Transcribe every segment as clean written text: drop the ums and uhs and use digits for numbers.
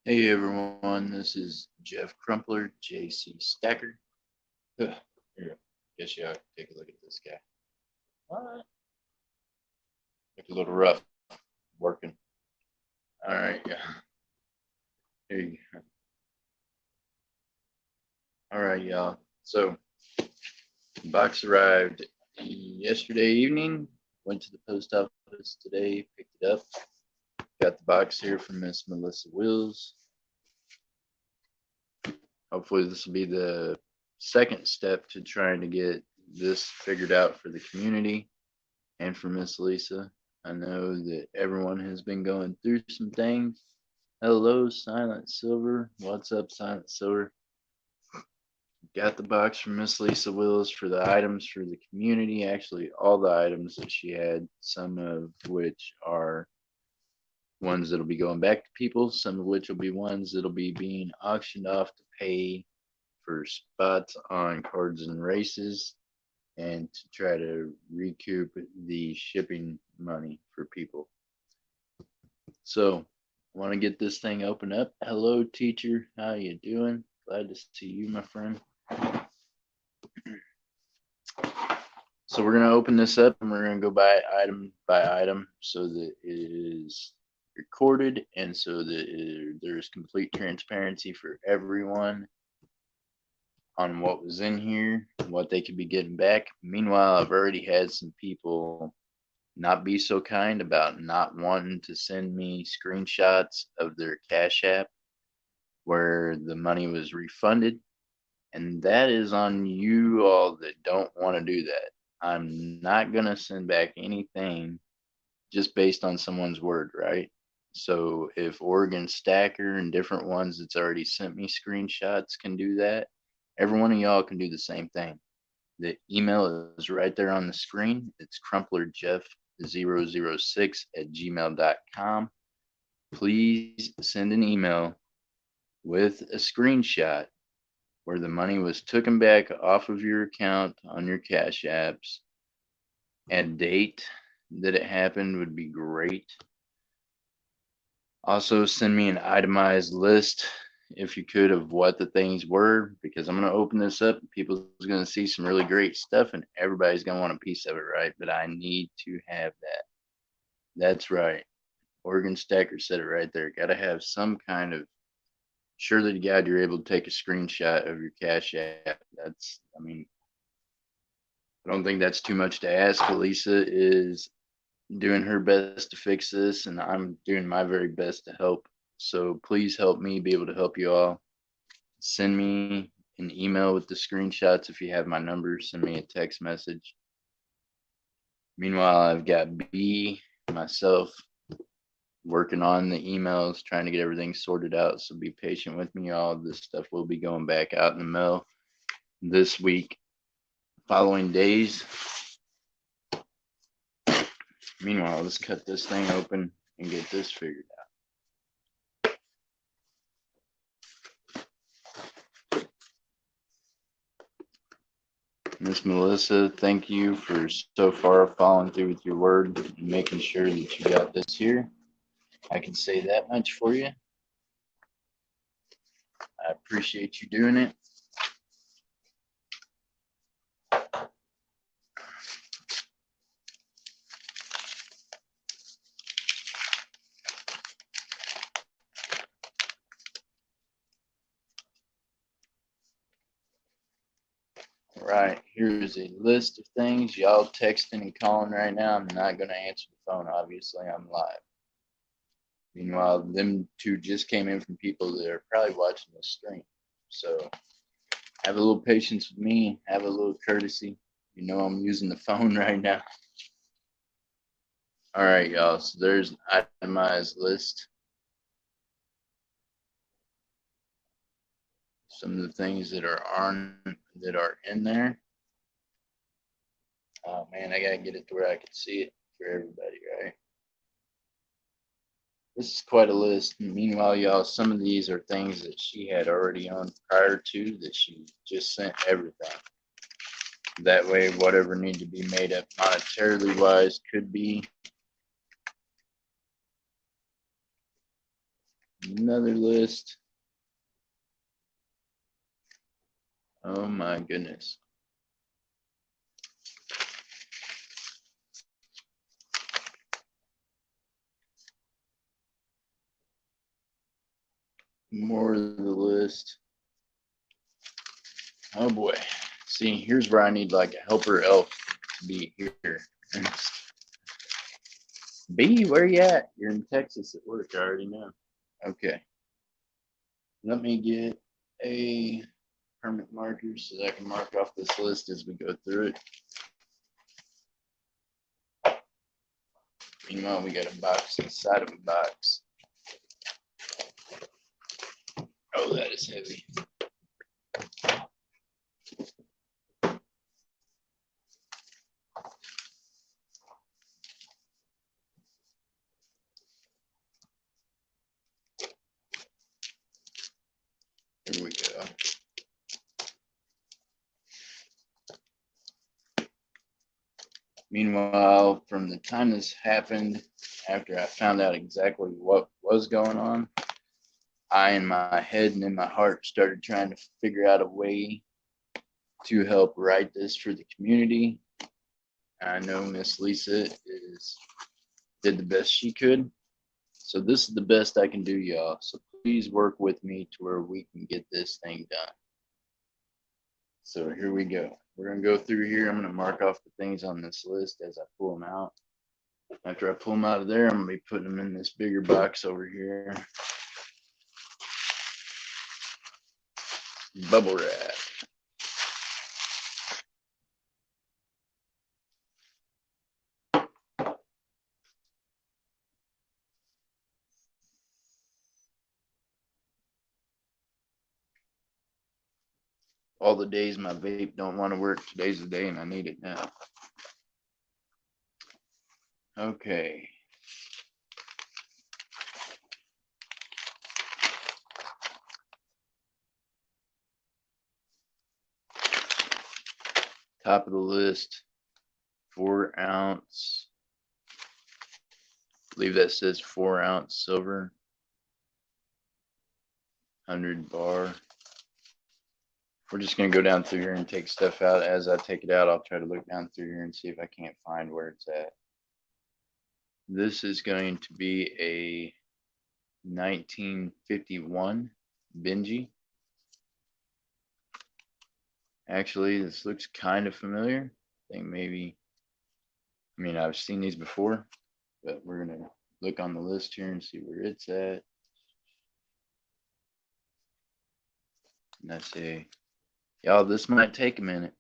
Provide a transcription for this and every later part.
Hey everyone, this is Jeff Crumpler, JC Stacker. Ugh, Here, guess you ought to take a look at this guy. What? Look a little rough, working. All right, yeah. Here you go. All right, y'all. So, the box arrived yesterday evening. Went to the post office today, picked it up. Got the box here from Miss Melissa Wills. Hopefully, this will be the second step to trying to get this figured out for the community and for Miss Lisa. I know that everyone has been going through some things. Hello, Silent Silver. What's up, Silent Silver? Got the box from Miss Lisa Wills for the items for the community. Actually, all the items that she had, some of which are ones that'll be going back to people, some of which will be ones that'll be being auctioned off to pay for spots on cards and races and to try to recoup the shipping money for people. So I want to get this thing open up. Hello, teacher. How you doing? Glad to see you, my friend. So we're going to open this up and we're going to go by item so that it is recorded and so that there's complete transparency for everyone on what was in here, what they could be getting back. Meanwhile, I've already had some people not be so kind about not wanting to send me screenshots of their Cash App where the money was refunded. And that is on you all that don't want to do that. I'm not going to send back anything just based on someone's word, right? So if Oregon Stacker and different ones that's already sent me screenshots can do that, every one of y'all can do the same thing. The email is right there on the screen. It's crumplerjeff006@gmail.com. Please send an email with a screenshot where the money was taken back off of your account on your Cash Apps, and date that it happened would be great. Also, send me an itemized list, if you could, of what the things were, because I'm going to open this up and people's going to see some really great stuff and everybody's going to want a piece of it, right? But I need to have that. That's right. Oregon Stacker said it right there. Got to have some kind of surely to God you're able to take a screenshot of your Cash App. I don't think that's too much to ask. Lisa is doing her best to fix this, and I'm doing my very best to help. So please help me be able to help you all. Send me an email with the screenshots if you have my number. Send me a text message. Meanwhile, I've got B, myself, working on the emails, trying to get everything sorted out. So be patient with me, all. This stuff will be going back out in the mail this week, following days. Meanwhile, let's cut this thing open and get this figured out. Miss Melissa, thank you for so far following through with your word and making sure that you got this here. I can say that much for you. I appreciate you doing it. All right, here's a list of things. Y'all texting and calling right now. I'm not going to answer the phone, obviously. I'm live. Meanwhile, them two just came in from people that are probably watching this stream. So have a little patience with me. Have a little courtesy. You know I'm using the phone right now. All right, y'all. So there's an itemized list. Some of the things that are in there. Oh man, I gotta get it to where I can see it for everybody, right? This is quite a list. Meanwhile, y'all, some of these are things that she had already owned prior to that she just sent everything. That way, whatever needed to be made up monetarily wise could be. another list. Oh my goodness. More of the list. Oh boy. See, here's where I need like a helper elf to be here. B, where you at? You're in Texas at work, I already know. Okay. Let me get a permanent marker so that I can mark off this list as we go through it. Meanwhile, we got a box inside of a box. Oh, that is heavy. Here we go. Meanwhile, from the time this happened, after I found out exactly what was going on, I, in my head and in my heart, started trying to figure out a way to help write this for the community. I know Miss Lisa did the best she could. So this is the best I can do, y'all. So please work with me to where we can get this thing done. So here we go. We're going to go through here. I'm going to mark off the things on this list as I pull them out. After I pull them out of there, I'm going to be putting them in this bigger box over here. Bubble wrap. All the days my vape don't want to work, today's the day and I need it now. Okay. Top of the list, 4-ounce. I believe that says 4-ounce silver. 100 bar. We're just going to go down through here and take stuff out. As I take it out, I'll try to look down through here and see if I can't find where it's at. This is going to be a 1951 Benji. Actually, this looks kind of familiar. I think maybe, I mean, I've seen these before, but we're going to look on the list here and see where it's at. And I say, y'all, this might take a minute.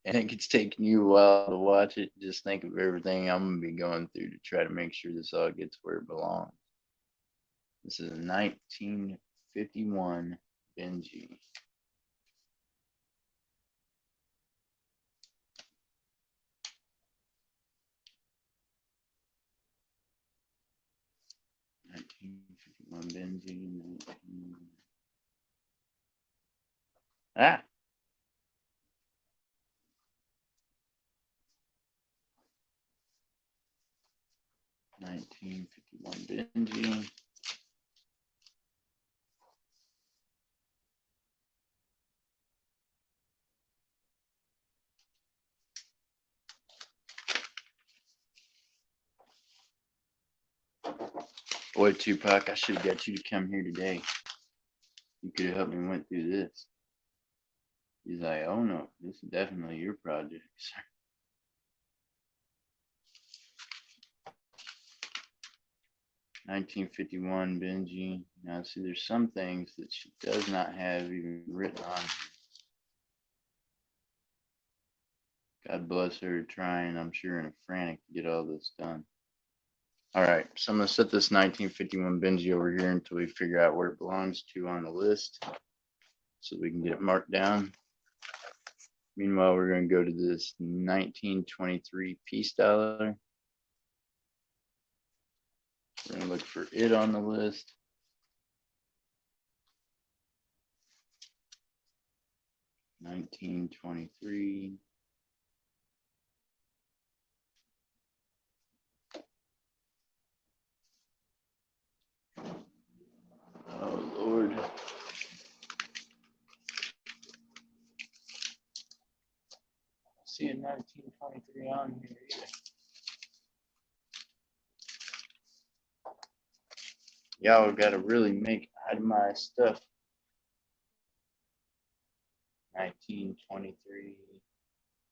And it's taking you a while to watch it. Just think of everything I'm going to be going through to try to make sure this all gets where it belongs. This is a 1951 Benji. Benji. Ah. $19.51 Benji. Boy, Tupac, I should have got you to come here today. You could have helped me went through this. He's like, oh no, this is definitely your project, sir. $19.51 Benji. Now, see, there's some things that she does not have even written on here. God bless her trying, I'm sure, in a frantic to get all this done. All right, so I'm going to set this 1951 Benji over here until we figure out where it belongs to on the list so we can get it marked down. Meanwhile, we're going to go to this 1923 Peace Dollar. We're going to look for it on the list. $19.23. 1923 on here either. Y'all gotta really make itemized stuff. 1923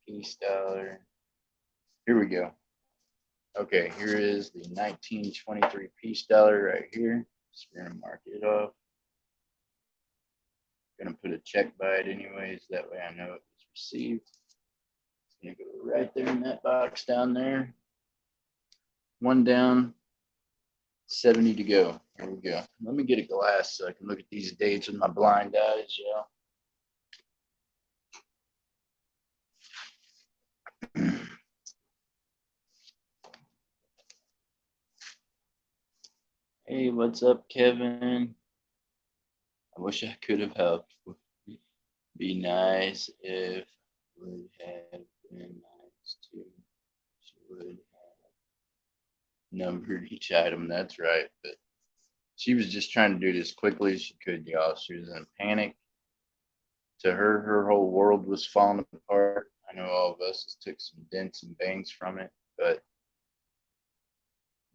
piece dollar. Here we go. Okay, here is the 1923 piece dollar right here. So we're gonna mark it off. Gonna put a check by it anyways, that way I know it was received. It's gonna go right there in that box down there. One down, 70 to go. Here we go. Let me get a glass so I can look at these dates with my blind eyes, y'all. Hey, what's up, Kevin? I wish I could have helped. Be nice if would have been nice too. She would have numbered each item. That's right. But she was just trying to do this quickly as she could, y'all. She was in a panic. To her, her whole world was falling apart. I know all of us took some dents and bangs from it, but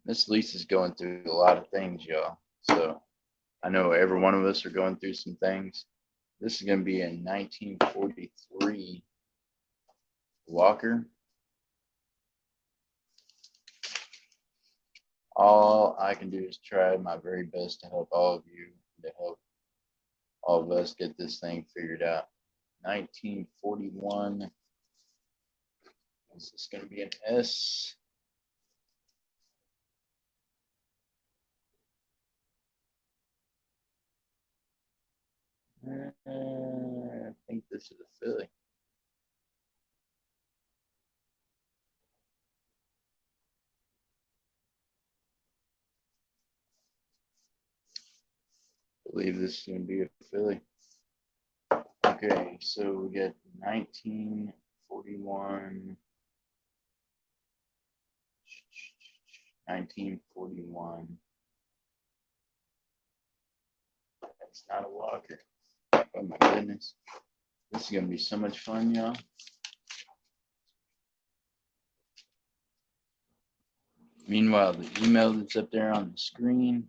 Miss Lisa's going through a lot of things, y'all. So I know every one of us are going through some things. This is going to be a 1943 Walker. All I can do is try my very best to help all of you, to help all of us get this thing figured out. 1941. Is this going to be an S? I think this is a Philly. I believe this is going to be a Philly. Okay, so we get 1941. 1941. That's not a Walker. Oh my goodness. This is going to be so much fun, y'all. Meanwhile, the email that's up there on the screen.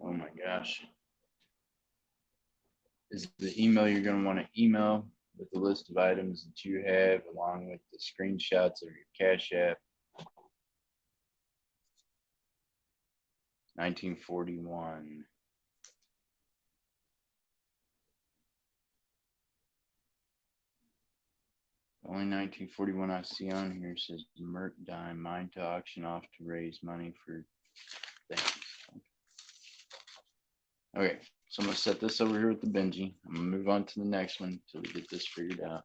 Oh my gosh. Is the email you're going to want to email with the list of items that you have, along with the screenshots of your Cash App. 1941. Only 1941 I see on here says Merc Dime, mine to auction off to raise money for things. Okay, so I'm going to set this over here with the Benji. I'm going to move on to the next one until we get this figured out.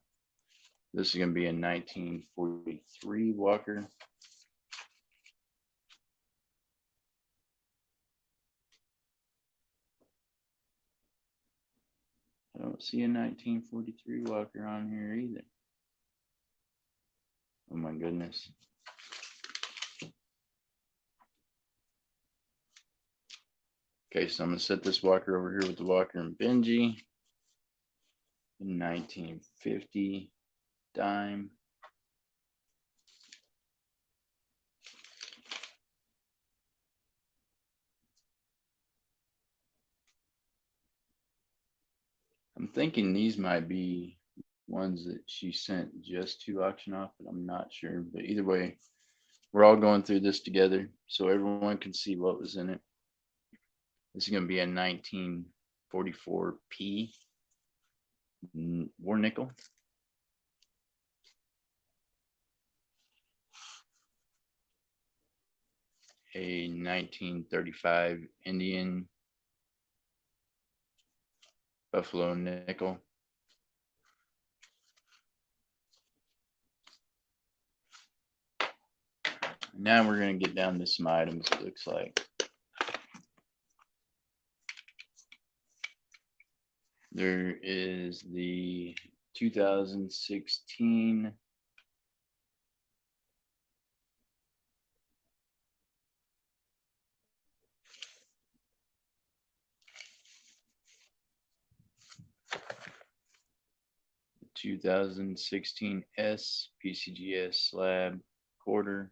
This is going to be a 1943 Walker. I don't see a 1943 Walker on here either. Oh my goodness. Okay, so I'm going to set this Walker over here with the Walker and Benji. 1950 dime. I'm thinking these might be ones that she sent just to auction off, but I'm not sure. But either way, we're all going through this together so everyone can see what was in it. This is going to be a 1944 P war nickel. A 1935 Indian buffalo nickel. Now we're going to get down to some items, it looks like. There is the 2016 2016 S PCGS slab quarter.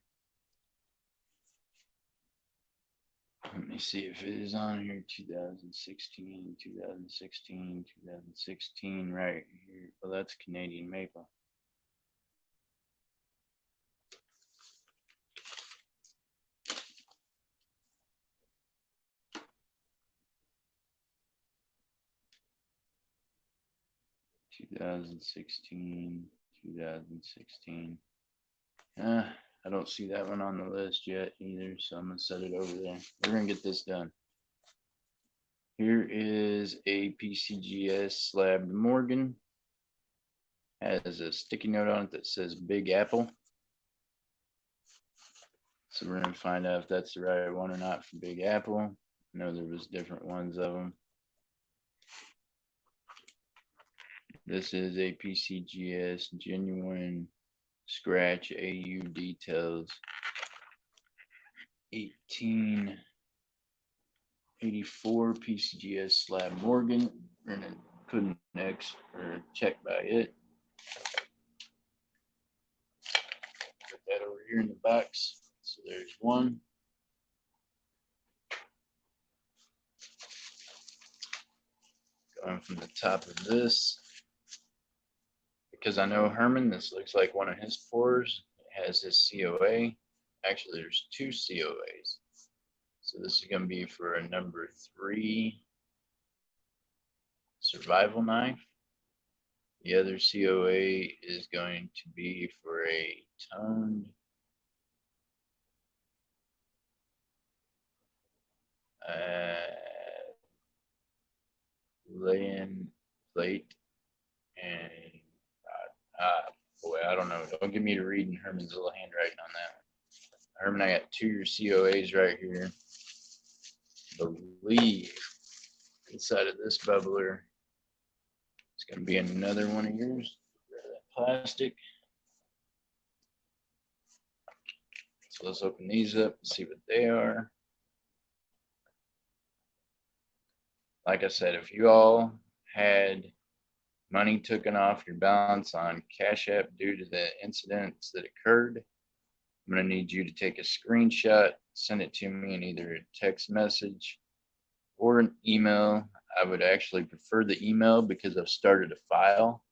Let me see if it is on here. 2016, 2016, 2016, right here. Well, that's Canadian maple. 2016, 2016. I don't see that one on the list yet either, so I'm gonna set it over there. We're gonna get this done. Here is a PCGS slab Morgan. Has a sticky note on it that says Big Apple. So we're gonna find out if that's the right one or not for Big Apple. I know there was different ones of them. This is a PCGS genuine scratch AU details 1884 PCGS slab Morgan. We're gonna put an X or check by it. Put that over here in the box. So there's one. Going from the top of this, because I know Herman, this looks like one of his pours. It has his COA. Actually, there's two COAs. So this is going to be for a number 3 survival knife. The other COA is going to be for a toned lay-in plate. And boy, I don't know. Don't get me to reading Herman's little handwriting on that. Herman, I got 2 COAs right here. I believe inside of this bubbler it's going to be another one of yours. Rid of that plastic. So let's open these up and see what they are. Like I said, if you all had money taken off your balance on Cash App due to the incidents that occurred, I'm going to need you to take a screenshot, send it to me in either a text message or an email. I would actually prefer the email because I've started a file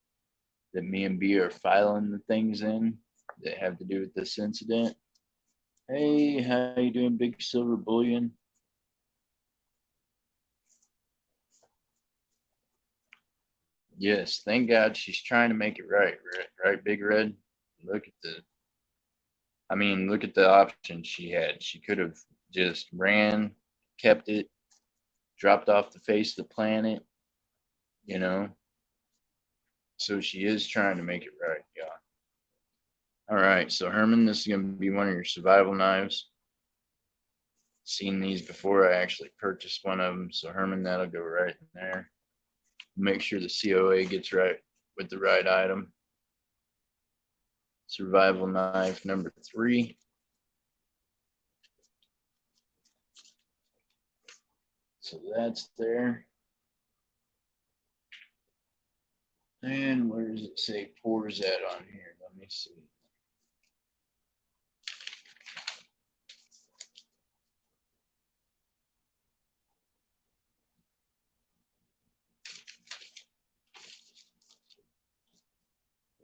that me and B are filing the things in that have to do with this incident. Hey, how you doing, Big Silver Bullion? Yes, thank God she's trying to make it right, right, Big Red? Look at the options she had. She could have just ran, kept it, dropped off the face of the planet, you know. So she is trying to make it right, yeah. All right, so Herman, this is going to be one of your survival knives. Seen these before. I actually purchased one of them. So Herman, that'll go right in there. Make sure the COA gets right with the right item. Survival knife number 3. So that's there. And where does it say pours at on here? Let me see.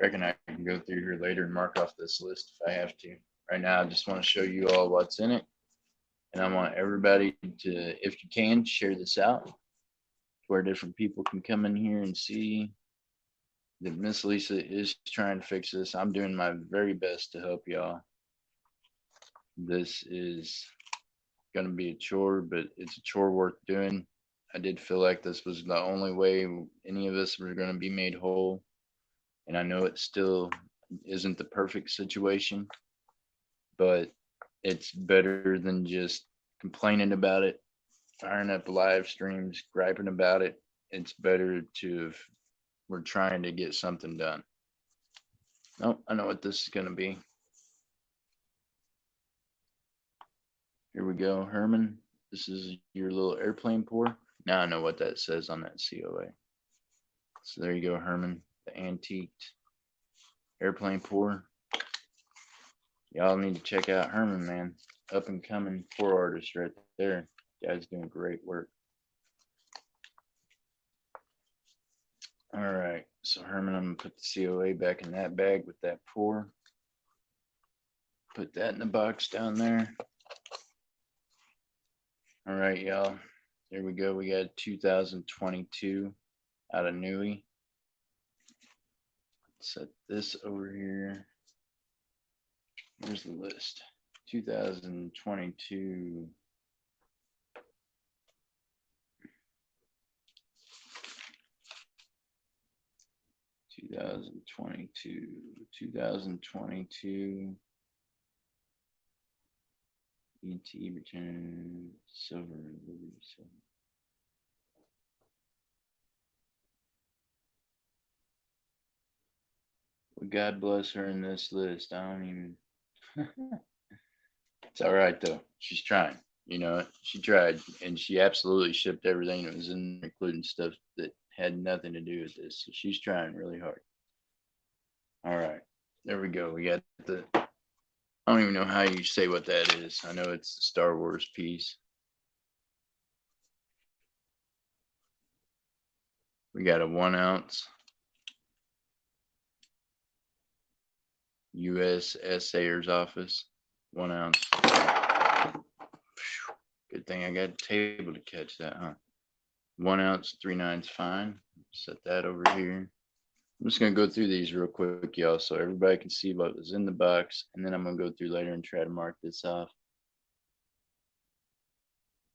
I reckon I can go through here later and mark off this list if I have to. Right now, I just want to show you all what's in it. And I want everybody to, if you can, share this out where different people can come in here and see that Miss Lisa is trying to fix this. I'm doing my very best to help y'all. This is going to be a chore, but it's a chore worth doing. I did feel like this was the only way any of us were going to be made whole. And I know it still isn't the perfect situation, but it's better than just complaining about it, firing up live streams, griping about it. It's better to, we're trying to get something done. Oh, I know what this is going to be. Here we go, Herman. This is your little airplane pour. Now I know what that says on that COA. So there you go, Herman. the antiqued airplane pour. Y'all need to check out Herman, man. Up and coming pour artist right there. Guy's doing great work. All right, so Herman, I'm gonna put the COA back in that bag with that pour. Put that in the box down there. All right, y'all. There we go. We got 2022 out of Nui. Set this over here. Here's the list. 2022. 2022 ET return silver Liberty silver. Well, God bless her in this list. I don't even. It's all right though. She's trying. You know, she tried, and she absolutely shipped everything that was in there, including stuff that had nothing to do with this. So she's trying really hard. All right, there we go. We got the. I don't even know how you say what that is. I know it's the Star Wars piece. We got a 1 ounce U.S. Sayers office, 1 ounce. Good thing I got a table to catch that, huh? 1 ounce, 3/9 fine. Set that over here. I'm just gonna go through these real quick, y'all, so everybody can see what was in the box, and then I'm gonna go through later and try to mark this off.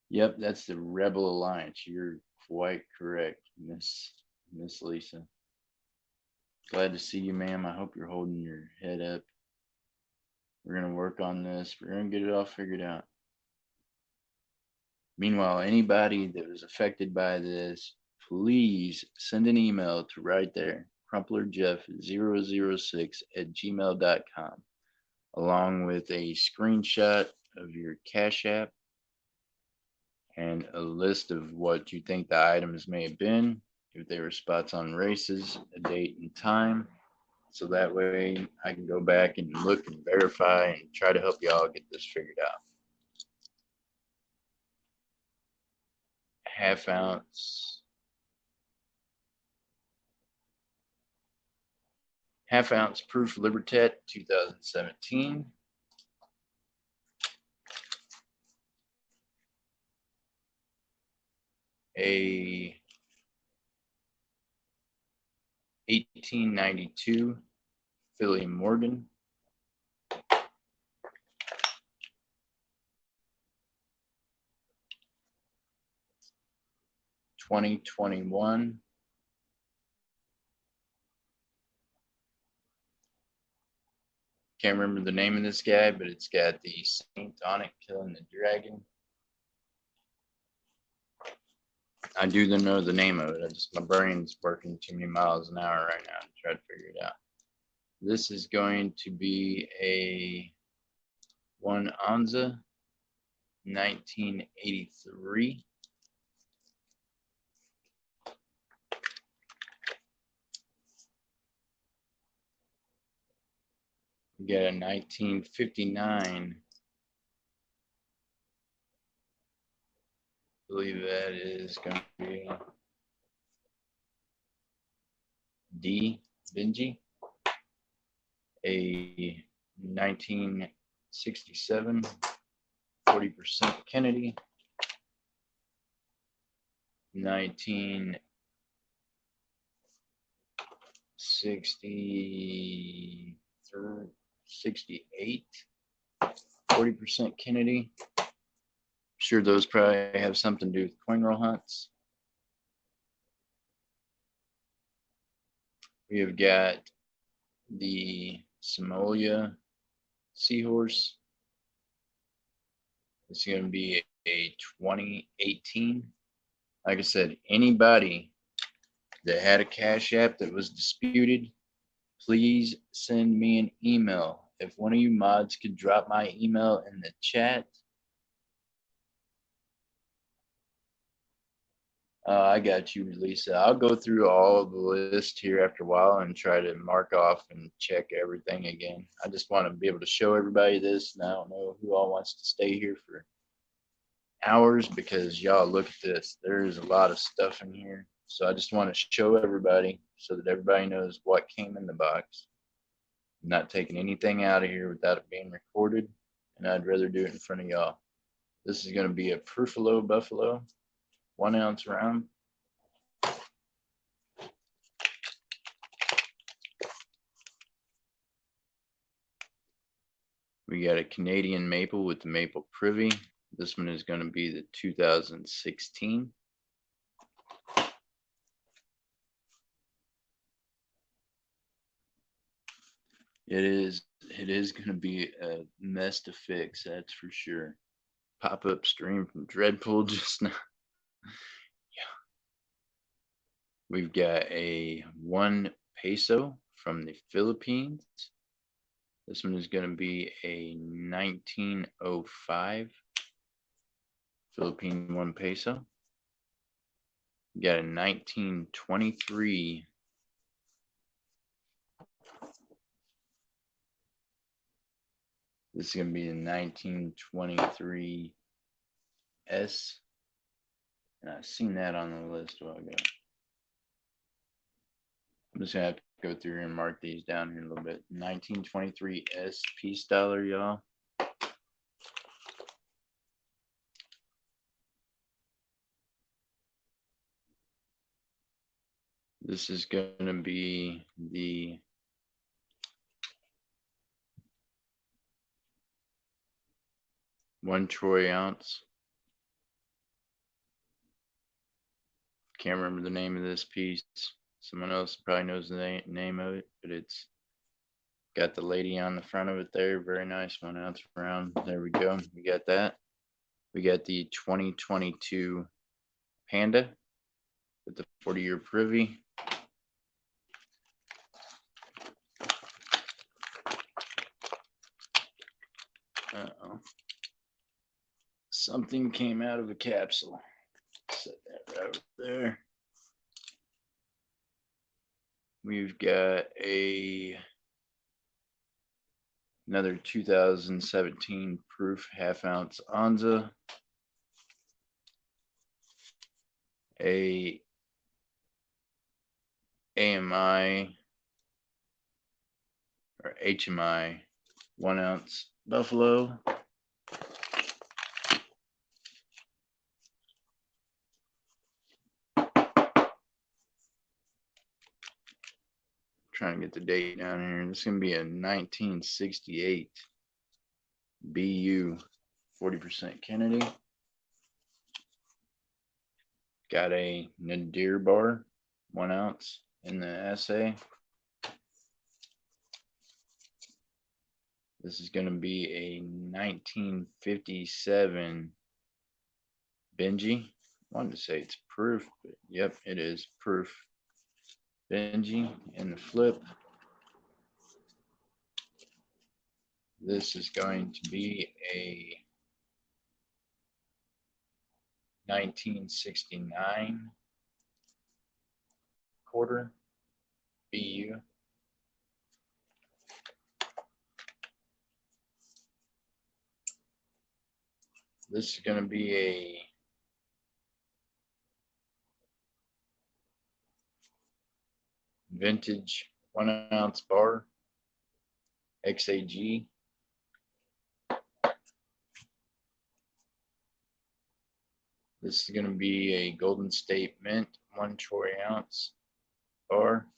Yep, that's the Rebel Alliance. You're quite correct, Miss Lisa. Glad to see you, ma'am. I hope you're holding your head up. We're gonna work on this. We're gonna get it all figured out. Meanwhile, anybody that was affected by this, please send an email to right there, crumplerjeff006@gmail.com, along with a screenshot of your Cash App and a list of what you think the items may have been, if they were spots on races, a date and time. So that way I can go back and look and verify and try to help y'all get this figured out. Half ounce Proof Libertet 2017. A 1892 Philly Morgan. 2021 can't remember the name of this guy, but it's got the saint on it killing the dragon. I do know the name of it. My brain's working too many miles an hour right now to try to figure it out. This is going to be a 1 Onza 1983. We got a 1959. I believe that is going to be D. Vinci. A 1967 40% Kennedy. 1968 40% Kennedy. I'm sure those probably have something to do with coin roll hunts. We have got the Somalia Seahorse. It's going to be a 2018. Like I said, anybody that had a Cash App that was disputed, please send me an email. If one of you mods could drop my email in the chat, I got you, Lisa. I'll go through all of the list here after a while and try to mark off and check everything again. I just want to be able to show everybody this, and I don't know who all wants to stay here for hours because y'all look at this. There's a lot of stuff in here. So I just want to show everybody so that everybody knows what came in the box. I'm not taking anything out of here without it being recorded, and I'd rather do it in front of y'all. This is going to be a Prufalo Buffalo, 1 ounce round. We got a Canadian maple with the maple privy. This one is going to be the 2016. It is going to be a mess to fix, that's for sure. Pop-up stream from Dreadpool just now. Yeah. We've got a 1 peso from the Philippines. This one is going to be a 1905 Philippine 1 peso. We got a 1923 This is going to be a 1923 S. And I've seen that on the list a while ago. I'm just going to have to go through and mark these down here a little bit. 1923 S peace dollar, y'all. This is going to be the one troy ounce. Can't remember the name of this piece. Someone else probably knows the name of it, but it's got the lady on the front of it there. Very nice 1 ounce round. There we go. We got that. We got the 2022 Panda with the 40-year privy. Uh-oh. Something came out of a capsule. Set that right over there. We've got another 2017 proof half ounce Anza. A AMI or HMI 1 ounce Buffalo. Trying to get the date down here. This is going to be a 1968 BU 40% Kennedy. Got a Nadir bar, 1 ounce in the assay. This is going to be a 1957 Benji. I wanted to say it's proof, but yep, it is proof. Benji in the flip. This is going to be a 1969 quarter BU. This is going to be a vintage 1 ounce bar XAG. This is going to be a Golden State Mint 1 troy ounce bar.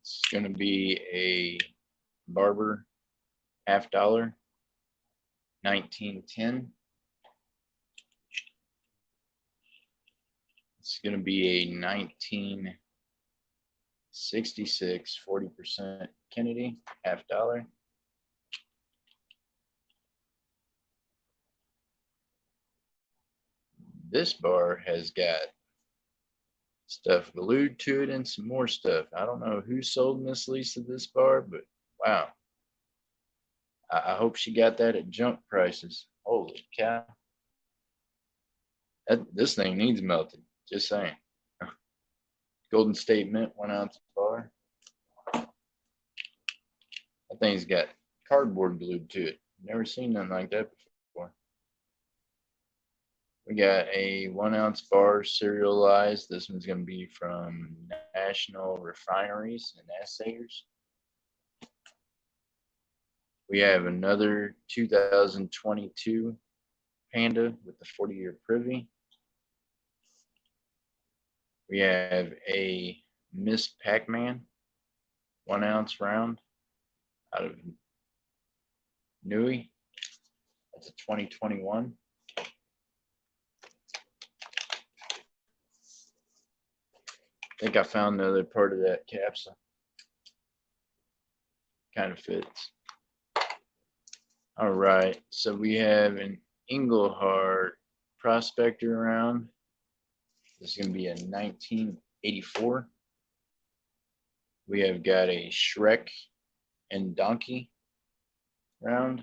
It's going to be a Barber $50, 1910. It's going to be a 1966 40% Kennedy $50. This bar has got Stuff glued to it and some more stuff. I don't know who sold Miss Lisa this bar, but wow. I hope she got that at junk prices. Holy cow. This thing needs melted. Just saying. Golden State Mint 1 ounce bar. That thing's got cardboard glued to it. Never seen nothing like that before. We got a 1 ounce bar serialized. This one's going to be from National Refineries and Assayers. We have another 2022 Panda with the 40-year privy. We have a Miss Pac-Man 1 ounce round out of Nui. That's a 2021. I think I found the other part of that capsule. Kind of fits. All right, so we have an Engelhart Prospector round. This is going to be a 1984. We have got a Shrek and Donkey round.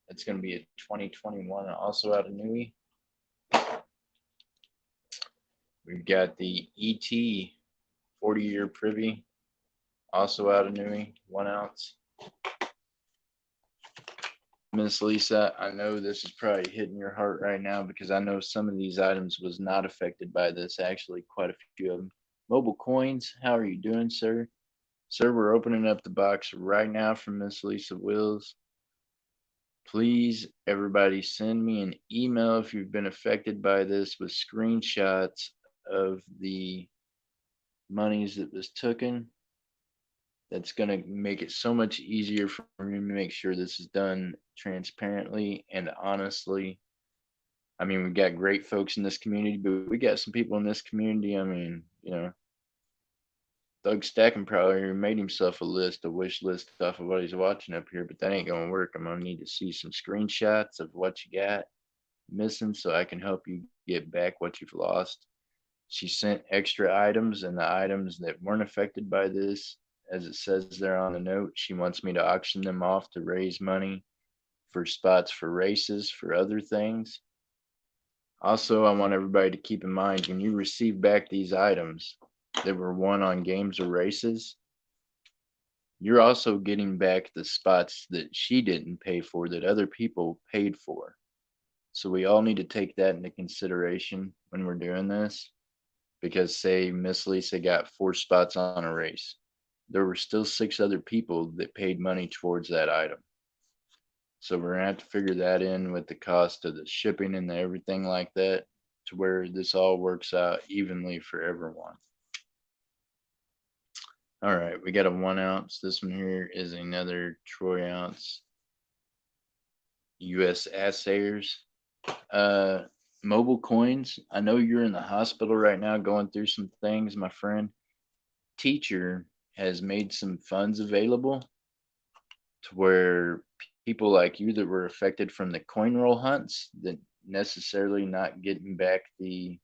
That's going to be a 2021, also out of Nui. We've got the ET 40-year privy, also out of Nui, 1 ounce. Miss Lisa, I know this is probably hitting your heart right now because I know some of these items was not affected by this, actually quite a few of them. Mobile Coins, how are you doing, sir? Sir, we're opening up the box right now from Miss Lisa Wills. Please, everybody, send me an email if you've been affected by this with screenshots of the monies that was taken. That's going to make it so much easier for me to make sure this is done transparently and honestly. I mean, we've got great folks in this community, but we got some people in this community. I mean, you know, Doug Stacking probably made himself a list, a wish list off of what he's watching up here, but that ain't going to work. I'm going to need to see some screenshots of what you got missing so I can help you get back what you've lost. She sent extra items, and the items that weren't affected by this, as it says there on the note, she wants me to auction them off to raise money for spots for races, for other things. Also, I want everybody to keep in mind when you receive back these items that were won on games or races, you're also getting back the spots that she didn't pay for that other people paid for. So we all need to take that into consideration when we're doing this, because say Miss Lisa got 4 spots on a race, there were still 6 other people that paid money towards that item. So we're gonna have to figure that in with the cost of the shipping and everything like that to where this all works out evenly for everyone. All right, we got a 1 ounce. This one here is another troy ounce US Assayers. Mobile Coins, I know you're in the hospital right now going through some things, my friend. Teacher has made some funds available to where people like you that were affected from the coin roll hunts that necessarily not getting back the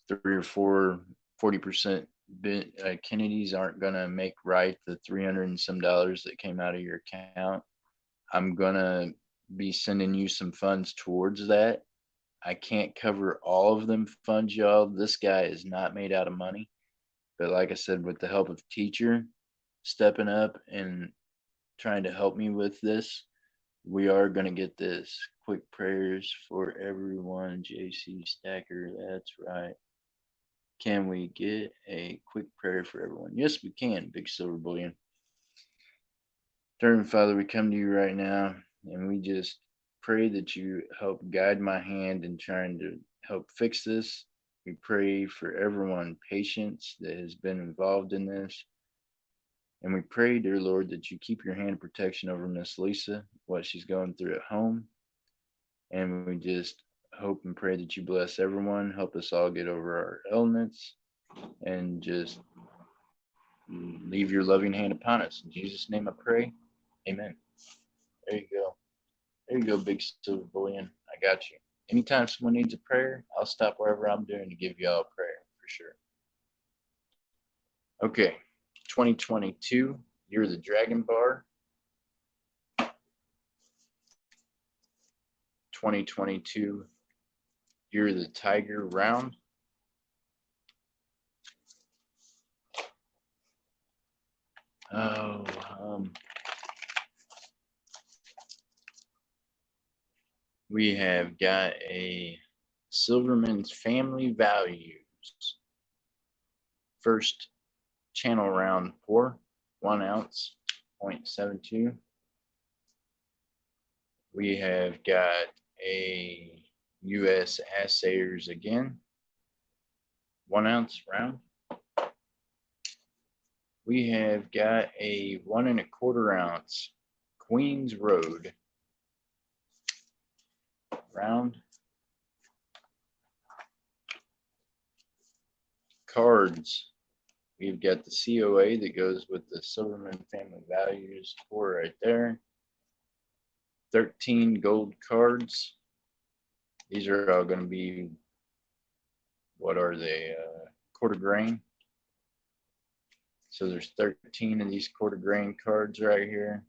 3 or 4 40% Kennedys aren't gonna make right the 300 and some dollars that came out of your account. I'm gonna be sending you some funds towards that. I can't cover all of them funds, y'all. This guy is not made out of money. But like I said, with the help of teacher stepping up and trying to help me with this, we are going to get this. Quick prayers for everyone, JC Stacker. That's right. Can we get a quick prayer for everyone? Yes, we can, Big Silver Bullion. Eternal Father, we come to you right now and we just pray that you help guide my hand in trying to help fix this. We pray for everyone patience that has been involved in this. And we pray, dear Lord, that you keep your hand of protection over Miss Lisa, what she's going through at home. And we just hope and pray that you bless everyone, help us all get over our ailments, and just leave your loving hand upon us. In Jesus' name I pray. Amen. There you go. There you go, Big Silver Bullion. I got you. Anytime someone needs a prayer, I'll stop wherever I'm doing to give y'all a prayer for sure. Okay, 2022, Year of the Dragon Bar. 2022, Year of the Tiger Round. Oh, we have got a Silverman's Family Values. First channel round pour, 1 ounce, 0.72. We have got a U.S. Assayers again, 1 ounce round. We have got a 1 1/4 ounce Queens Road round. Cards. We've got the COA that goes with the Silverman Family Values pour right there. 13 gold cards. These are all going to be, what are they, quarter grain. So there's 13 of these quarter grain cards right here.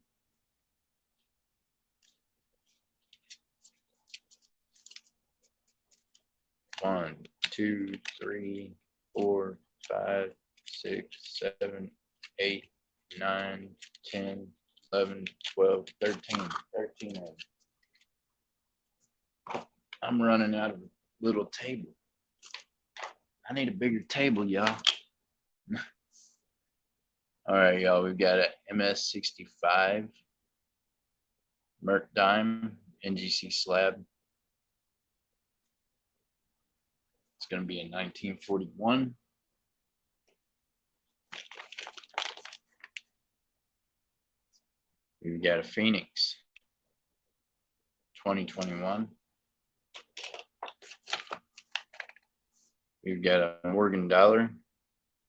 One, two, three, 4, 5, 6, 7, 8, 9, 10, 11, 12, 13. 13 of them. I'm running out of a little table. I need a bigger table, y'all. All right, y'all. We've got a MS65 Merc Dime NGC slab. It's going to be a 1941. We've got a Phoenix 2021. We've got a Morgan Dollar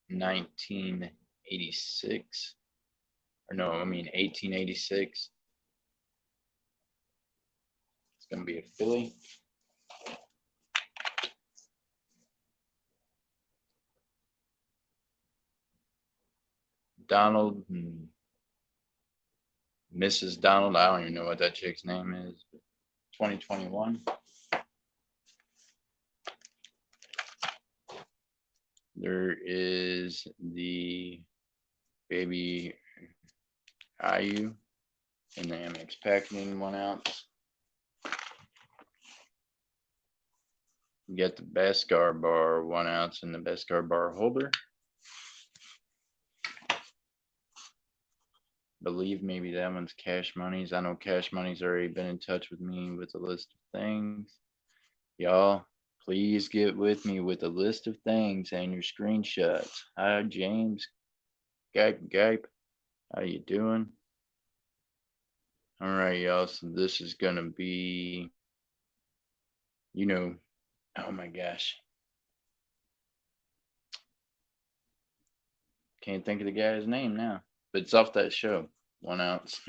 1986. Or no, I mean 1886. It's going to be a Philly. Donald and Mrs. Donald. I don't even know what that chick's name is. 2021. There is the baby IU in the Amex packaging, 1 ounce. You get the Beskar bar, 1 ounce in the Beskar bar holder. Believe maybe that one's Cash Money's. I know Cash Money's already been in touch with me with a list of things. Y'all, please get with me with a list of things and your screenshots. Hi, James. Gape. How you doing? All right, y'all. So this is going to be, oh my gosh. Can't think of the guy's name now, but it's off that show. 1 ounce.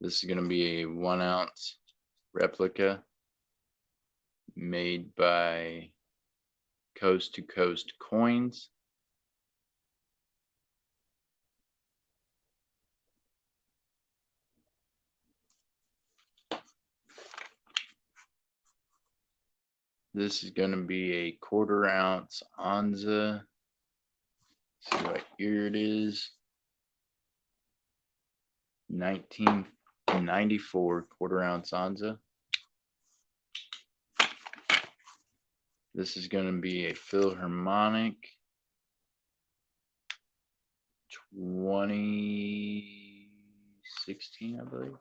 This is going to be a 1 ounce replica made by Coast to Coast Coins. This is going to be a 1/4 ounce Onza. See what year it is. 1994 1/4 ounce Onza. This is going to be a Philharmonic 2016, I believe.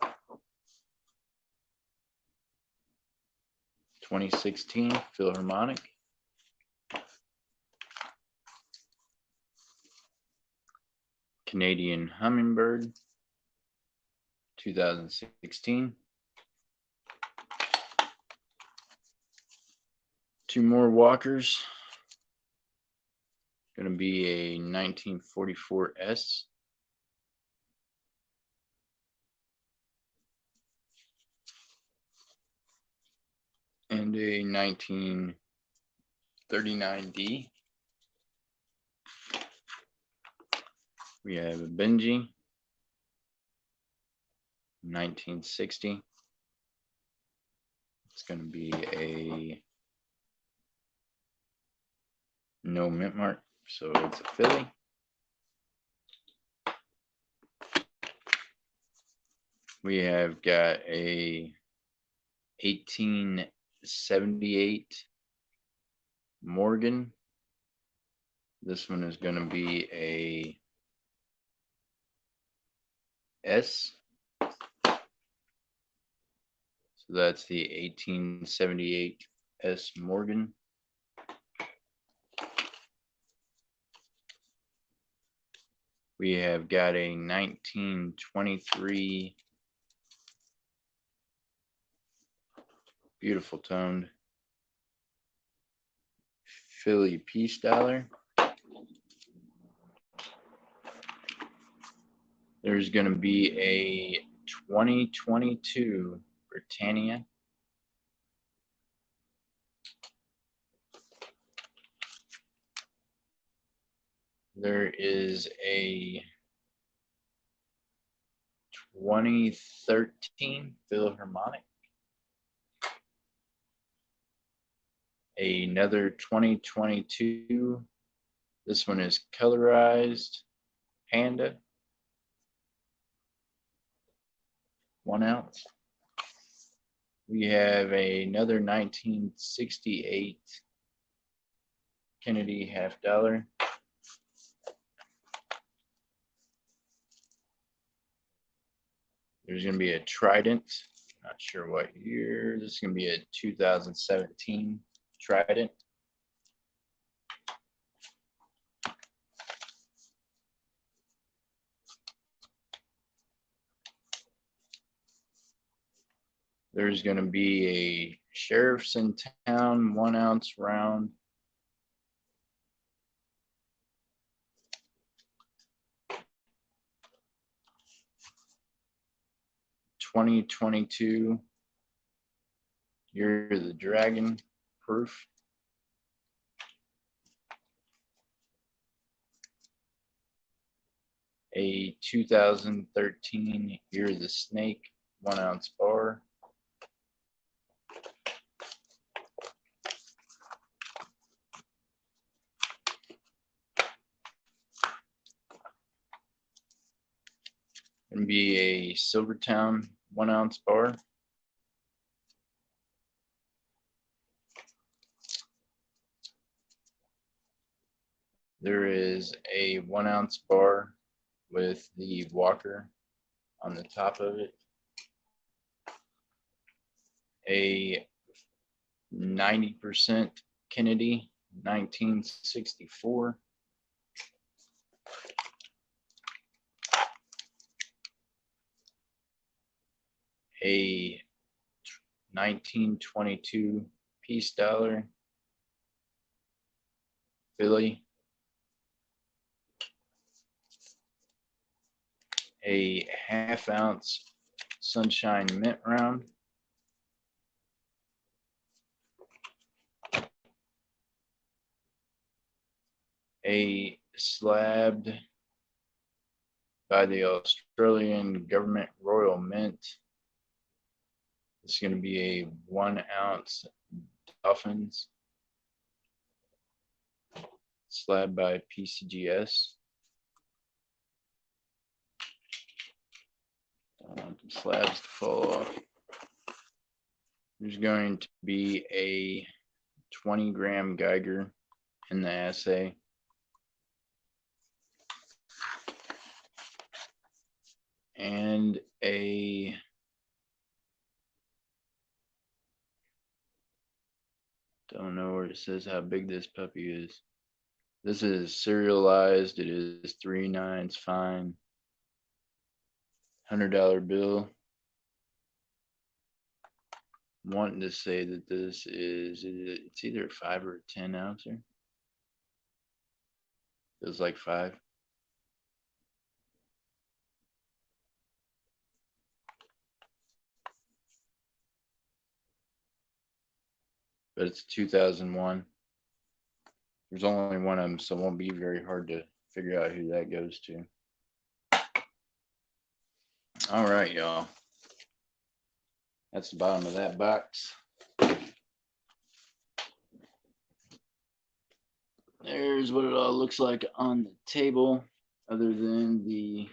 2016 Philharmonic. Canadian Hummingbird 2016. 2 more Walkers. Going to be a 1944 S. And a 39D. We have a Benji, 1960. It's going to be a no mint mark, so it's a Philly. We have got a 1878 Morgan. This one is going to be a S. So that's the 1878 S Morgan. We have got a 1923 beautiful toned Philly Peace Dollar. There's going to be a 2022 Britannia. There is a 2013 Philharmonic. Another 2022. This one is colorized Panda. 1 ounce. We have another 1968 Kennedy half dollar. There's going to be a Trident. Not sure what year. This is going to be a 2017 Trident. There's going to be a Sheriff's in Town 1 ounce round. (2022) Year of the Dragon proof. A 2013 Year of the Snake 1 ounce bar. Going to be a Silvertown 1 ounce bar. There is a 1 ounce bar with the Walker on the top of it. A 90% Kennedy 1964. A 1922 Peace Dollar Philly. A ½ ounce Sunshine Mint round. A slabbed by the Australian Government Royal Mint. It's going to be a 1 ounce Dolphins slabbed by PCGS. I want the slabs to fall off. There's going to be a 20-gram Geiger in the assay. And a don't know where it says how big this puppy is. This is serialized. It is 3/9 fine. $100 bill. I'm wanting to say that this is, it's either a 5 or a 10 ouncer. Feels like 5. But it's 2001. There's only one of them, so it won't be very hard to figure out who that goes to. All right, y'all. That's the bottom of that box. There's what it all looks like on the table, other than the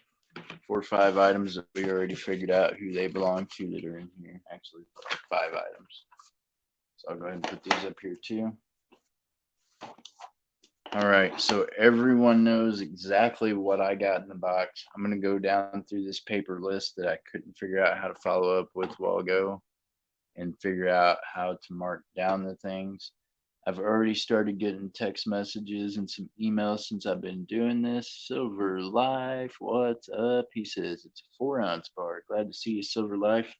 4 or 5 items that we already figured out who they belong to that are in here. Actually, 5 items. So I'll go ahead and put these up here too. All right, so everyone knows exactly what I got in the box. I'm going to go down through this paper list that I couldn't figure out how to follow up with a while ago and figure out how to mark down the things. I've already started getting text messages and some emails since I've been doing this. Silver Life, what's up? He says it's a 4 ounce bar. Glad to see you, Silver Life.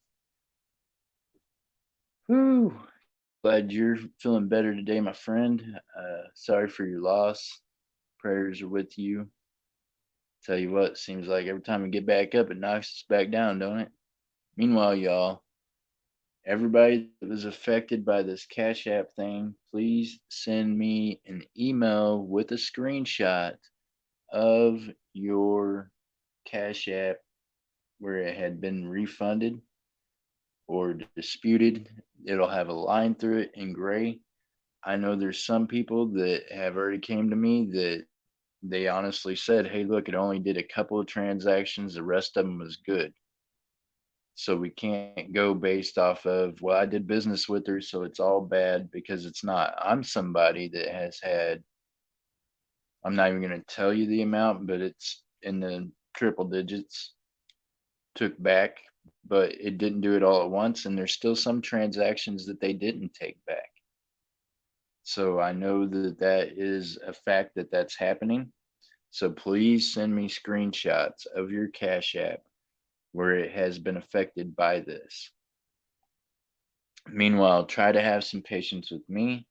Whew. Glad you're feeling better today, my friend. Sorry for your loss. Prayers are with you. Tell you what, seems like every time we get back up, it knocks us back down, don't it? Meanwhile, y'all, everybody that was affected by this Cash App thing, please send me an email with a screenshot of your Cash App where it had been refunded or disputed. It'll have a line through it in gray. I know there's some people that have already came to me that they honestly said, hey, look, it only did a couple of transactions. The rest of them was good. So we can't go based off of, well, I did business with her, so it's all bad, because it's not. I'm somebody that has had, I'm not even going to tell you the amount, but it's in the triple digits took back, but it didn't do it all at once. And there's still some transactions that they didn't take back. So I know that that is a fact that that's happening. So please send me screenshots of your Cash App where it has been affected by this. Meanwhile, try to have some patience with me.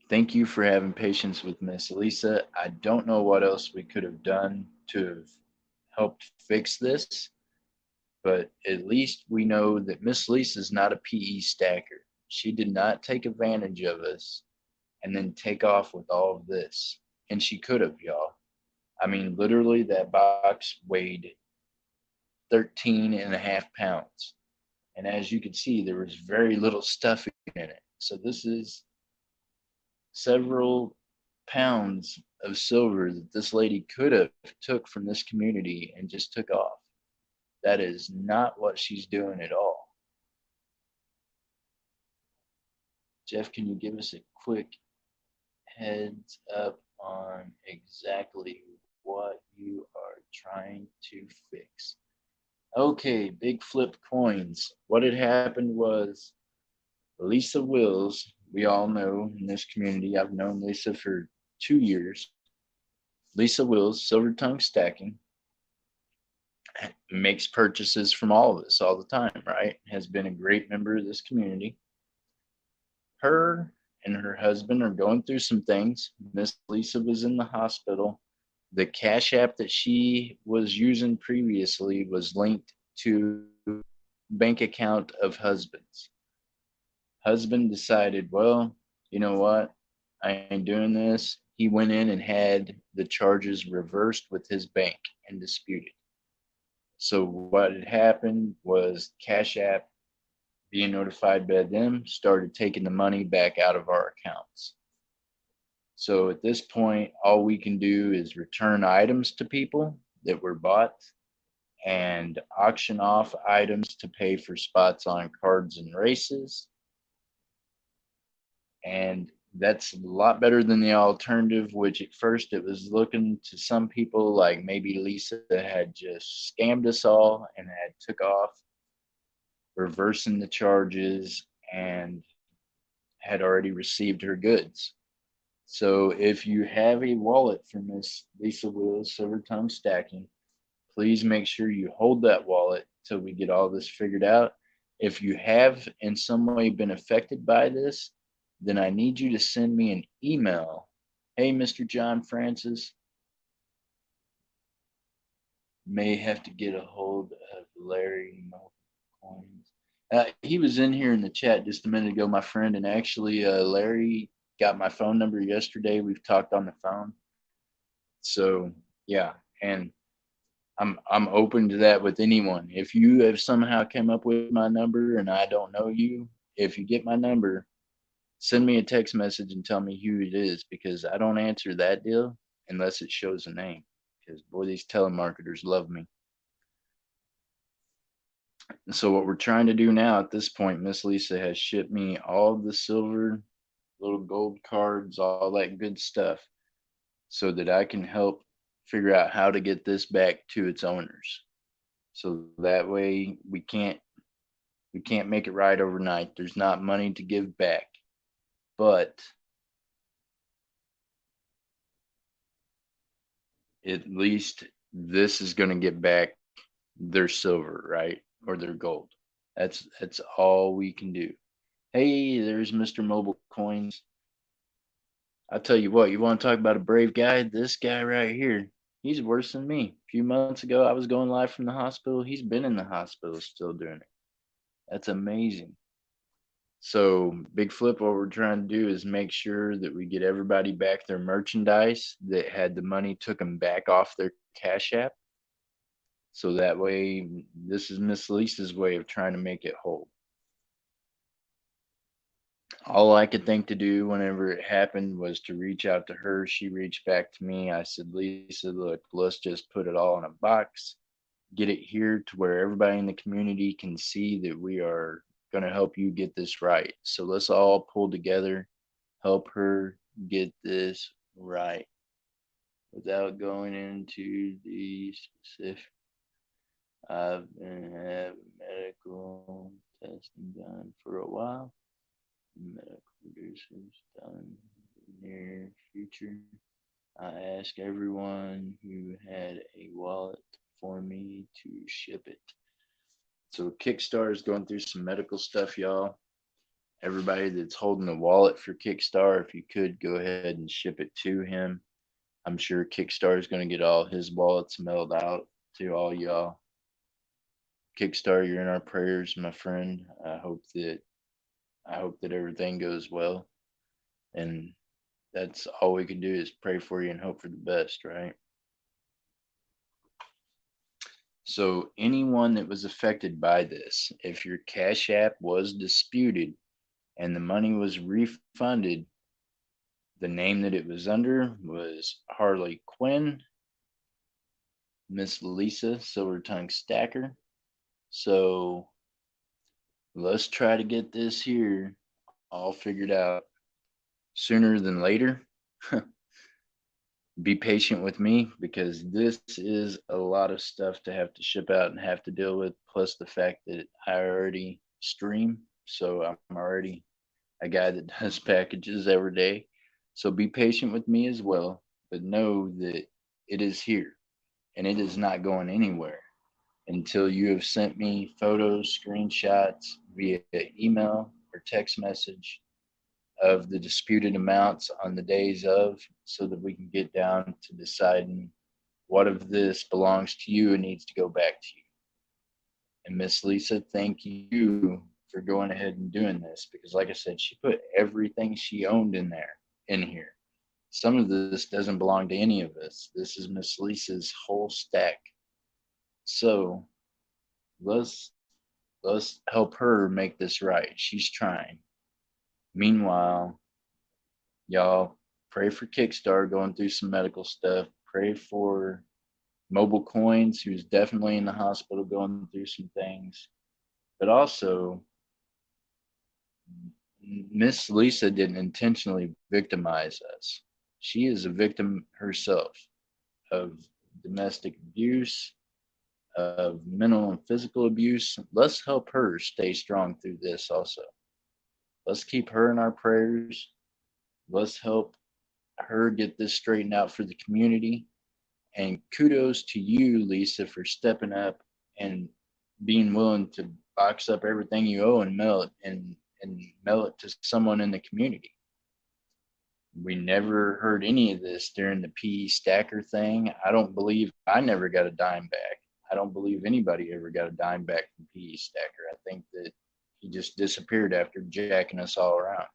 Thank you for having patience with Miss Lisa. I don't know what else we could have done to have helped fix this, but at least we know that Miss Lisa is not a PE stacker. She did not take advantage of us and then take off with all of this. And she could have, y'all. I mean, literally, that box weighed 13 and a half pounds. And as you can see, there was very little stuff in it. So this is several pounds of silver that this lady could have took from this community and just took off. That is not what she's doing at all. Jeff, can you give us a quick heads up on exactly what you are trying to fix? Okay, big flip coins. What had happened was Lisa Wills, we all know in this community, I've known Lisa for 2 years. Lisa Wills, Silver Tongue Stacking, makes purchases from all of us all the time, right? Has been a great member of this community. Her and her husband are going through some things. Miss Lisa was in the hospital. The Cash App that she was using previously was linked to bank account of husband's. Husband decided, well, you know what? I ain't doing this. He went in and had the charges reversed with his bank and disputed. So what had happened was Cash App, being notified by them, started taking the money back out of our accounts. So at this point, all we can do is return items to people that were bought and auction off items to pay for spots on cards and races. And that's a lot better than the alternative, which at first it was looking to some people like maybe Lisa had just scammed us all and had took off, reversing the charges, and had already received her goods. So if you have a wallet from Miss Lisa Wills Silver Tongue Stacking, please make sure you hold that wallet till we get all this figured out. If you have in some way been affected by this, then I need you to send me an email. Hey, Mr. John Francis, may have to get a hold of Larry Coins. He was in here in the chat just a minute ago, my friend, and actually, Larry got my phone number yesterday. We've talked on the phone. So yeah, and I'm open to that with anyone. If you have somehow came up with my number and I don't know you, if you get my number, send me a text message and tell me who it is, because I don't answer that deal unless it shows a name. Because boy, these telemarketers love me. And so what we're trying to do now at this point, Miss Lisa has shipped me all the silver, little gold cards, all that good stuff, so that I can help figure out how to get this back to its owners. So that way we can't make it right overnight. There's not money to give back, but at least this is going to get back their silver, right? Or their gold. That's all we can do. Hey, there's Mr. Mobile Coins. I'll tell you what, you want to talk about a brave guy? This guy right here, he's worse than me. A few months ago, I was going live from the hospital. He's been in the hospital still doing it. That's amazing. So, Big Flip, what we're trying to do is make sure that we get everybody back their merchandise that had the money took them back off their Cash App. So that way, this is Miss Lisa's way of trying to make it whole. All I could think to do whenever it happened was to reach out to her. She reached back to me. I said, Lisa, look, let's just put it all in a box, get it here to where everybody in the community can see that we are going to help you get this right. So let's all pull together, help her get this right. Without going into the specific, I've been having medical testing done for a while. Medical producers done in the near future. I ask everyone who had a wallet for me to ship it. So Kickstarter is going through some medical stuff, y'all. Everybody that's holding a wallet for Kickstarter, if you could go ahead and ship it to him. I'm sure Kickstarter is going to get all his wallets mailed out to all y'all. Kickstarter, you're in our prayers, my friend. I hope that everything goes well, and that's all we can do is pray for you and hope for the best, right? So anyone that was affected by this, if your Cash App was disputed and the money was refunded, the name that it was under was Harley Quinn, Miss Lisa Silver Tongue Stacker. So let's try to get this here all figured out sooner than later. Be patient with me, because this is a lot of stuff to have to ship out and have to deal with, plus the fact that I already stream. So I'm already a guy that does packages every day. So be patient with me as well, but know that it is here and it is not going anywhere until you have sent me photos, screenshots via email or text message of the disputed amounts on the days of, so that we can get down to deciding what of this belongs to you and needs to go back to you. And Miss Lisa, thank you for going ahead and doing this, because like I said, she put everything she owned in here. Some of this doesn't belong to any of us. This is Miss Lisa's whole stack. So let's let's help her make this right. She's trying. Meanwhile, y'all pray for Kickstarter going through some medical stuff. Pray for Mobile Coins, who's definitely in the hospital going through some things. But also, Miss Lisa didn't intentionally victimize us. She is a victim herself of domestic abuse, of mental and physical abuse. Let's help her stay strong through this also. Let's keep her in our prayers. Let's help her get this straightened out for the community. And kudos to you, Lisa, for stepping up and being willing to box up everything you owe and mail it to someone in the community. We never heard any of this during the PE Stacker thing. I never got a dime back. I don't believe anybody ever got a dime back from PE Stacker. I think that he just disappeared after jacking us all around.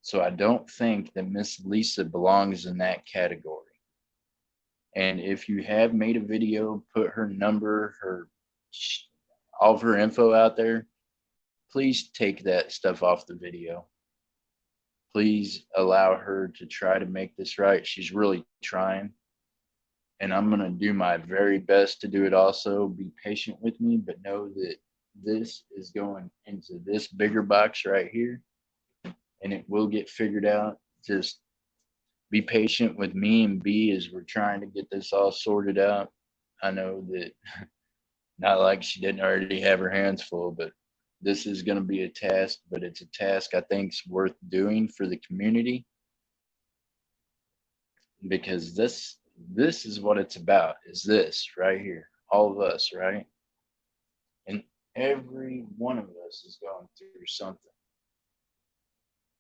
So I don't think that Miss Lisa belongs in that category. And if you have made a video, put her number, all of her info out there, please take that stuff off the video. Please allow her to try to make this right. She's really trying. And I'm going to do my very best to do it also. Be patient with me, but know that this is going into this bigger box right here and it will get figured out. Just be patient with me and B as we're trying to get this all sorted out. I know that not like she didn't already have her hands full, but this is going to be a task, but it's a task I think is worth doing for the community because this is what it's about is this right here, all of us, right? And every one of us is going through something.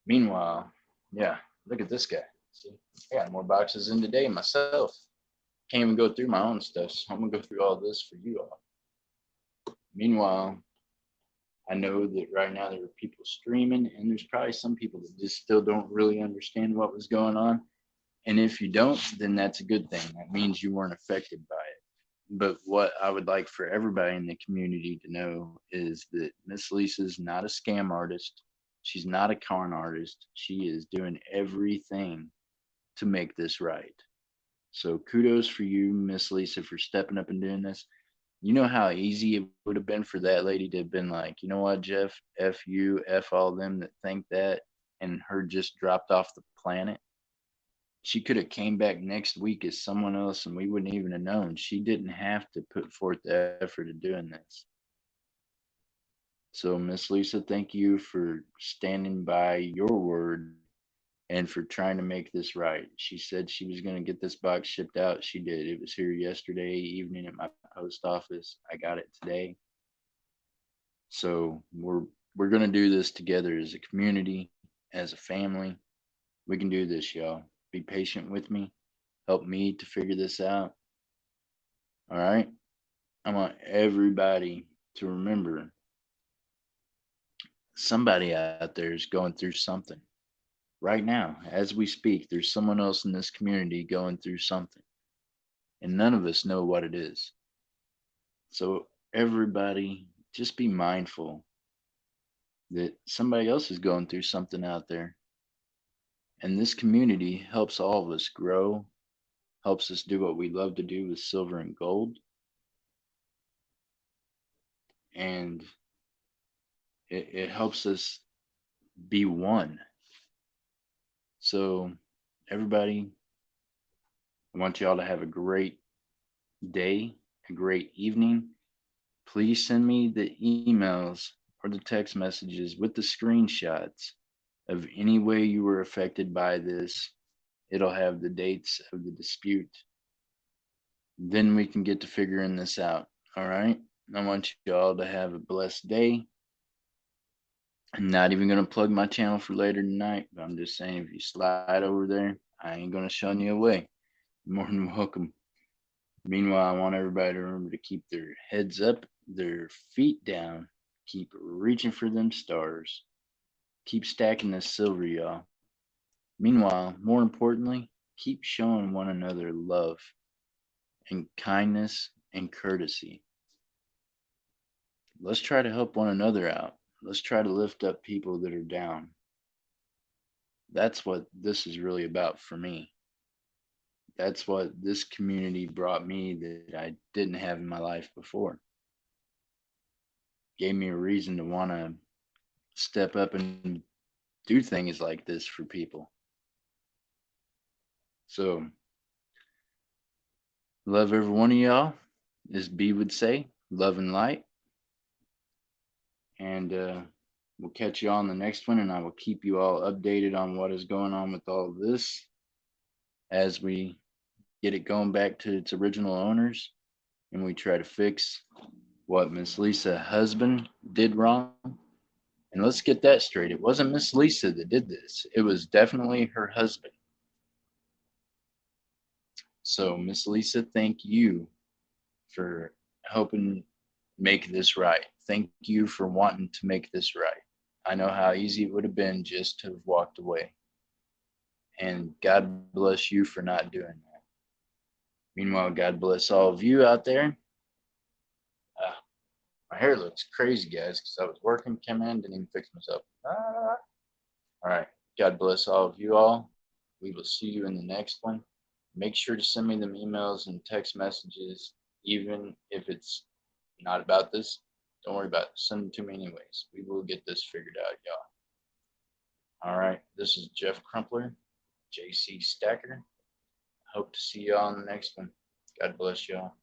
Meanwhile, yeah, look at this guy. See, I got more boxes in today myself. Can't even go through my own stuff, so I'm gonna go through all this for you all. Meanwhile, I know that right now there are people streaming, and there's probably some people that just still don't really understand what was going on. And if you don't, then that's a good thing. That means you weren't affected by it. But what I would like for everybody in the community to know is that Miss Lisa's not a scam artist. She's not a con artist. She is doing everything to make this right. So kudos for you, Miss Lisa, for stepping up and doing this. You know how easy it would have been for that lady to have been like, you know what, Jeff, F you, F all them that think that, and her just dropped off the planet. She could have came back next week as someone else and we wouldn't even have known. She didn't have to put forth the effort of doing this. So Miss Lisa, thank you for standing by your word and for trying to make this right. She said she was going to get this box shipped out. She did. It was here yesterday evening at my post office. I got it today. So we're going to do this together as a community, as a family. We can do this, y'all. Be patient with me. Help me to figure this out. All right? I want everybody to remember somebody out there is going through something. Right now, as we speak, there's someone else in this community going through something. And none of us know what it is. So, everybody, just be mindful that somebody else is going through something out there. And this community helps all of us grow, helps us do what we love to do with silver and gold. And it helps us be one. So, everybody, I want you all to have a great day, a great evening. Please send me the emails or the text messages with the screenshots of any way you were affected by this. It'll have the dates of the dispute. Then we can get to figuring this out. All right. I want you all to have a blessed day. I'm not even going to plug my channel for later tonight, but I'm just saying if you slide over there, I ain't going to shun you away. You're more than welcome. Meanwhile, I want everybody to remember to keep their heads up, their feet down, keep reaching for them stars, keep stacking this silver, y'all. Meanwhile, more importantly, keep showing one another love and kindness and courtesy. Let's try to help one another out. Let's try to lift up people that are down. That's what this is really about for me. That's what this community brought me that I didn't have in my life before. Gave me a reason to want to step up and do things like this for people. So, love every one of y'all, as B would say, love and light. And we'll catch you all on the next one, and I will keep you all updated on what is going on with all of this as we get it going back to its original owners and we try to fix what Miss Lisa husband did wrong. And let's get that straight. It wasn't Miss Lisa that did this. It was definitely her husband. So Miss Lisa, thank you for helping make this right. Thank you for wanting to make this right. I know how easy it would have been just to have walked away. And God bless you for not doing that. Meanwhile, God bless all of you out there. My hair looks crazy, guys, because I was working, came in, didn't even fix myself. All right. God bless all of you all. We will see you in the next one. Make sure to send me them emails and text messages, even if it's not about this. Don't worry about it. Send them to me anyways. We will get this figured out, y'all. All right. This is Jeff Crumpler, JC Stacker. Hope to see y'all on the next one. God bless y'all.